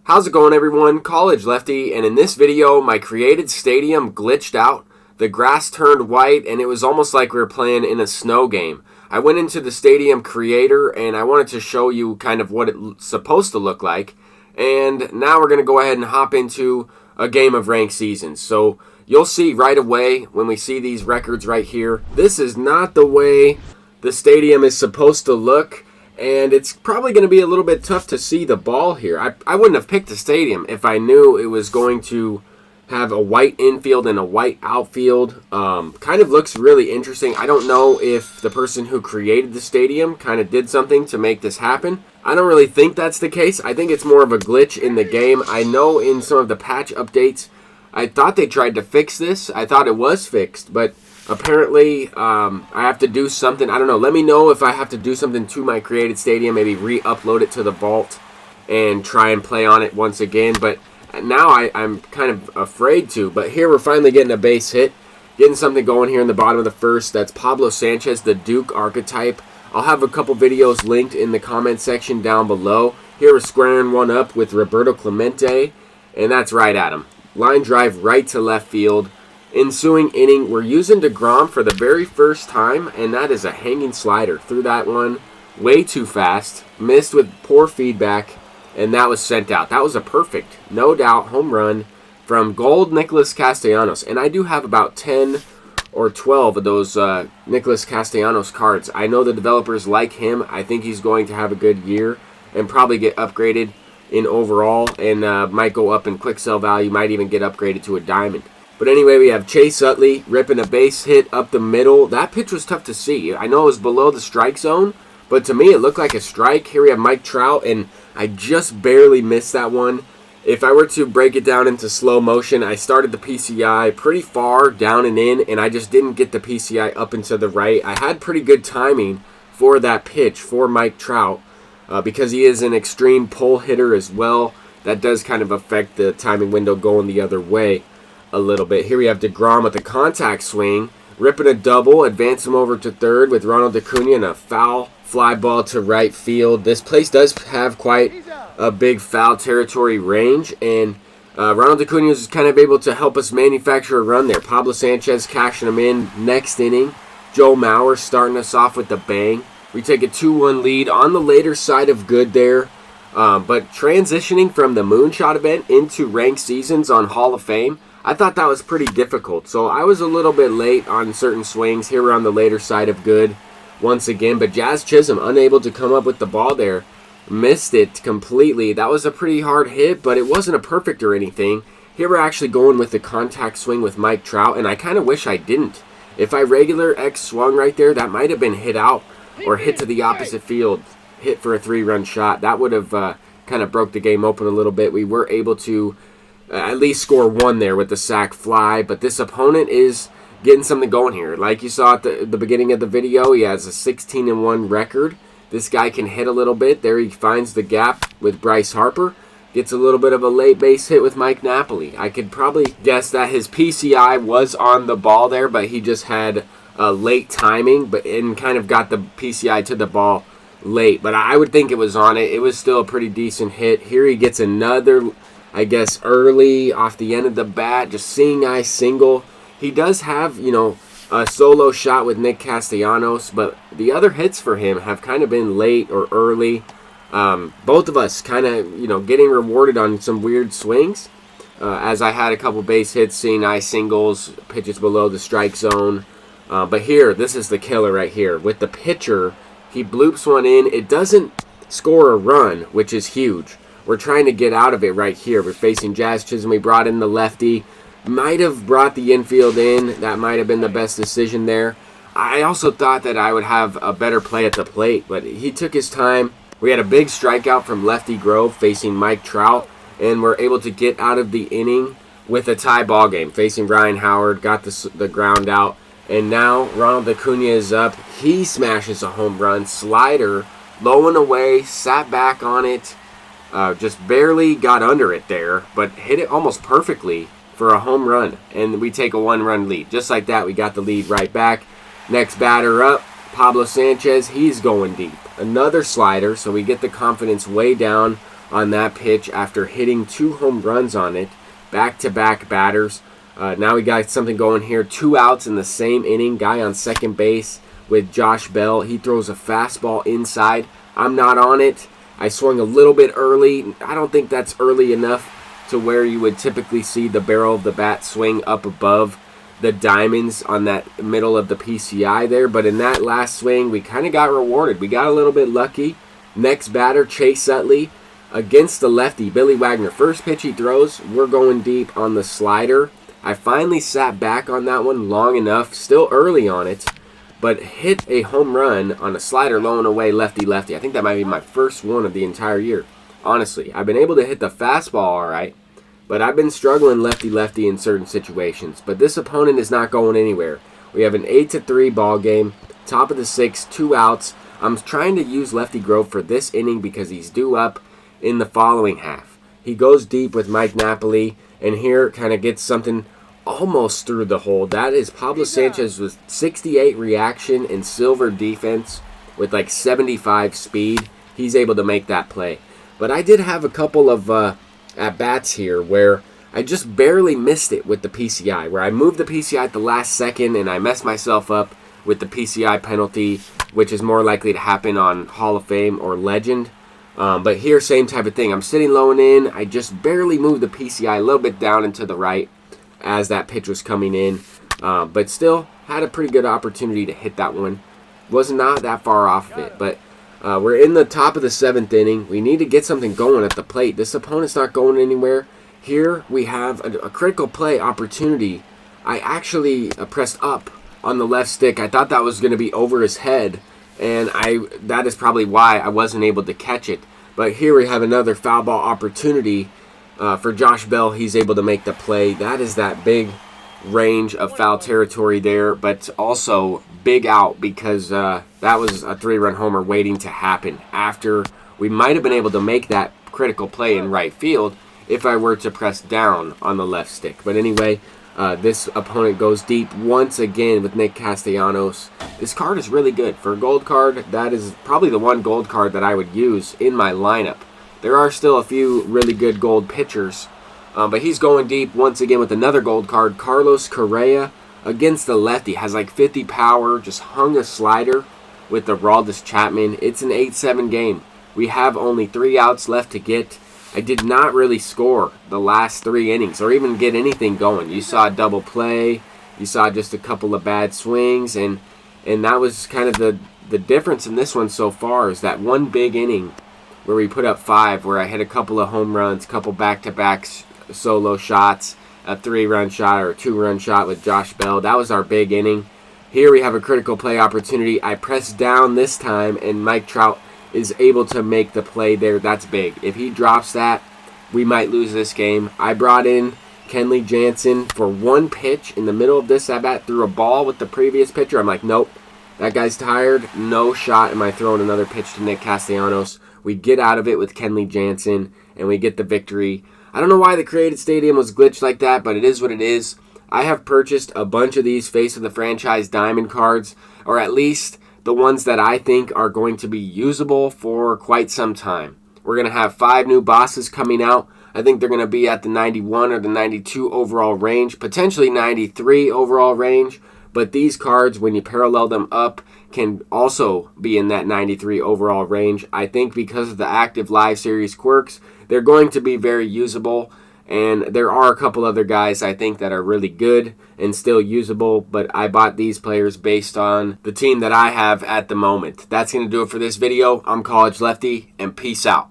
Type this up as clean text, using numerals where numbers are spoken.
How's it going, everyone? College Lefty, and in this video my created stadium glitched out. The grass turned white and it was almost like we were playing in a snow game. I went into the stadium creator and I wanted to show you kind of what it's supposed to look like. And now we're going to go ahead and hop into a game of ranked seasons. So you'll see right away when we see these records right here, this is not the way the stadium is supposed to look. And it's probably going to be a little bit tough to see the ball here. I wouldn't have picked the stadium if I knew it was going to have a white infield and a white outfield. Kind of looks really interesting. I don't know if the person who created the stadium kind of did something to make this happen. I don't really think that's the case. I think it's more of a glitch in the game. I know in some of the patch updates, I thought they tried to fix this. I thought it was fixed, but apparently, I have to do something. I don't know. Let me know if I have to do something to my created stadium. Maybe re-upload it to the vault and try and play on it once again. But now I'm kind of afraid to. But here we're finally getting a base hit. Getting something going here in the bottom of the first. That's Pablo Sanchez, the Duke archetype. I'll have a couple videos linked in the comment section down below. Here we're squaring one up with Roberto Clemente. And that's right at him. Line drive right to left field. Ensuing inning, we're using DeGrom for the very first time, and that is a hanging slider. Threw that one way too fast, missed with poor feedback, and that was sent out. That was a perfect, no doubt, home run from Gold Nicholas Castellanos. And I do have about 10 or 12 of those Nicholas Castellanos cards. I know the developers like him. I think he's going to have a good year and probably get upgraded in overall and might go up in quick sell value, might even get upgraded to a diamond. But anyway, we have Chase Utley ripping a base hit up the middle. That pitch was tough to see. I know it was below the strike zone, but to me it looked like a strike. Here we have Mike Trout, and I just barely missed that one. If I were to break it down into slow motion, I started the PCI pretty far down and in, and I just didn't get the PCI up and to the right. I had pretty good timing for that pitch for Mike Trout because he is an extreme pull hitter as well. That does kind of affect the timing window going the other way a little bit. Here we have DeGrom with the contact swing, ripping a double, advance him over to third with Ronald Acuna and a foul fly ball to right field. This place does have quite a big foul territory range, and Ronald Acuna is kind of able to help us manufacture a run there. Pablo Sanchez cashing him in next inning. Joe Mauer starting us off with the bang. We take a 2-1 lead on the later side of good there. But transitioning from the Moonshot event into ranked seasons on Hall of Fame, I thought that was pretty difficult. So I was a little bit late on certain swings. Here we're on the later side of good once again. But Jazz Chisholm unable to come up with the ball there. Missed it completely. That was a pretty hard hit, but it wasn't a perfect or anything. Here we're actually going with the contact swing with Mike Trout, and I kind of wish I didn't. If I regular X swung right there, that might have been hit out or hit to the opposite field. Hit for a 3-run shot. That would have kind of broke the game open a little bit. We were able to at least score one there with the sac fly, but this opponent is getting something going here. Like you saw at the beginning of the video, he has a 16-1 record. This guy can hit a little bit. There he finds the gap with Bryce Harper. Gets a little bit of a late base hit with Mike Napoli. I could probably guess that his PCI was on the ball there, but he just had late timing and kind of got the PCI to the ball late. But I would think it was on it. It was still a pretty decent hit. Here he gets another, I guess, early off the end of the bat, just seeing eye single. He does have, a solo shot with Nick Castellanos, but the other hits for him have kind of been late or early. Both of us kind of, getting rewarded on some weird swings. As I had a couple base hits, seeing eye singles, pitches below the strike zone. But here, this is the killer right here. With the pitcher, he bloops one in. It doesn't score a run, which is huge. We're trying to get out of it right here. We're facing Jazz Chisholm. We brought in the lefty. Might have brought the infield in. That might have been the best decision there. I also thought that I would have a better play at the plate, but he took his time. We had a big strikeout from Lefty Grove facing Mike Trout, and we're able to get out of the inning with a tie ball game. Facing Ryan Howard, got the ground out, and now Ronald Acuna is up. He smashes a home run. Slider, low and away, sat back on it. Just barely got under it there, but hit it almost perfectly for a home run, and we take a 1-run lead. Just like that, we got the lead right back. Next batter up, Pablo Sanchez. He's going deep. Another slider, so we get the confidence way down on that pitch after hitting 2 home runs on it, back-to-back batters. Now we got something going here. 2 outs in the same inning. Guy on second base with Josh Bell. He throws a fastball inside. I'm not on it. I swung a little bit early. I don't think that's early enough to where you would typically see the barrel of the bat swing up above the diamonds on that middle of the PCI there. But in that last swing, we kind of got rewarded. We got a little bit lucky. Next batter, Chase Utley against the lefty, Billy Wagner. First pitch he throws, we're going deep on the slider. I finally sat back on that one long enough, still early on it, but hit a home run on a slider low and away lefty-lefty. I think that might be my first one of the entire year. Honestly, I've been able to hit the fastball all right, but I've been struggling lefty-lefty in certain situations. But this opponent is not going anywhere. We have an 8-3 ball game, top of the 6th, 2 outs. I'm trying to use Lefty Grove for this inning because he's due up in the following half. He goes deep with Mike Napoli, and here kind of gets something almost through the hole. That is Pablo Sanchez with 68 reaction and silver defense with like 75 speed. He's able to make that play. But I did have a couple of at-bats here where I just barely missed it with the PCI, where I moved the PCI at the last second and I messed myself up with the PCI penalty, which is more likely to happen on Hall of Fame or Legend. But here, same type of thing. I'm sitting low and in. I just barely moved the PCI a little bit down and to the right as that pitch was coming in. But still had a pretty good opportunity to hit that one. Was not that far off of it. But we're in the top of the 7th inning. We need to get something going at the plate. This opponent's not going anywhere. Here we have a critical play opportunity. I actually pressed up on the left stick. I thought that was going to be over his head, and that is probably why I wasn't able to catch it. But here we have another foul ball opportunity for Josh Bell. He's able to make the play. That is that big range of foul territory there, but also big out because that was a 3-run homer waiting to happen after we might have been able to make that critical play in right field if I were to press down on the left stick. But anyway, this opponent goes deep once again with Nick Castellanos. This card is really good. For a gold card, that is probably the one gold card that I would use in my lineup. There are still a few really good gold pitchers, but he's going deep once again with another gold card. Carlos Correa against the lefty. Has like 50 power, just hung a slider with the Aroldis Chapman. It's an 8-7 game. We have only 3 outs left to get. I did not really score the last 3 innings or even get anything going. You saw a double play. You saw just a couple of bad swings. And that was kind of the difference in this one so far is that one big inning where we put up 5, where I hit a couple of home runs, couple back-to-back solo shots, a 3-run shot or a 2-run shot with Josh Bell. That was our big inning. Here we have a critical play opportunity. I pressed down this time, and Mike Trout is able to make the play there. That's big. If he drops that, we might lose this game. I brought in Kenley Jansen for one pitch in the middle of this at-bat, threw a ball with the previous pitcher. I'm like, nope, that guy's tired. No shot am I throwing another pitch to Nick Castellanos. We get out of it with Kenley Jansen, and we get the victory. I don't know why the Created Stadium was glitched like that, but it is what it is. I have purchased a bunch of these Face of the Franchise Diamond cards, or at least the ones that I think are going to be usable for quite some time. We're going to have 5 new bosses coming out. I think they're going to be at the 91 or the 92 overall range, potentially 93 overall range. But these cards, when you parallel them up, can also be in that 93 overall range. I think because of the active live series quirks, they're going to be very usable. And there are a couple other guys I think that are really good and still usable, but I bought these players based on the team that I have at the moment. That's going to do it for this video. I'm College Lefty, and peace out.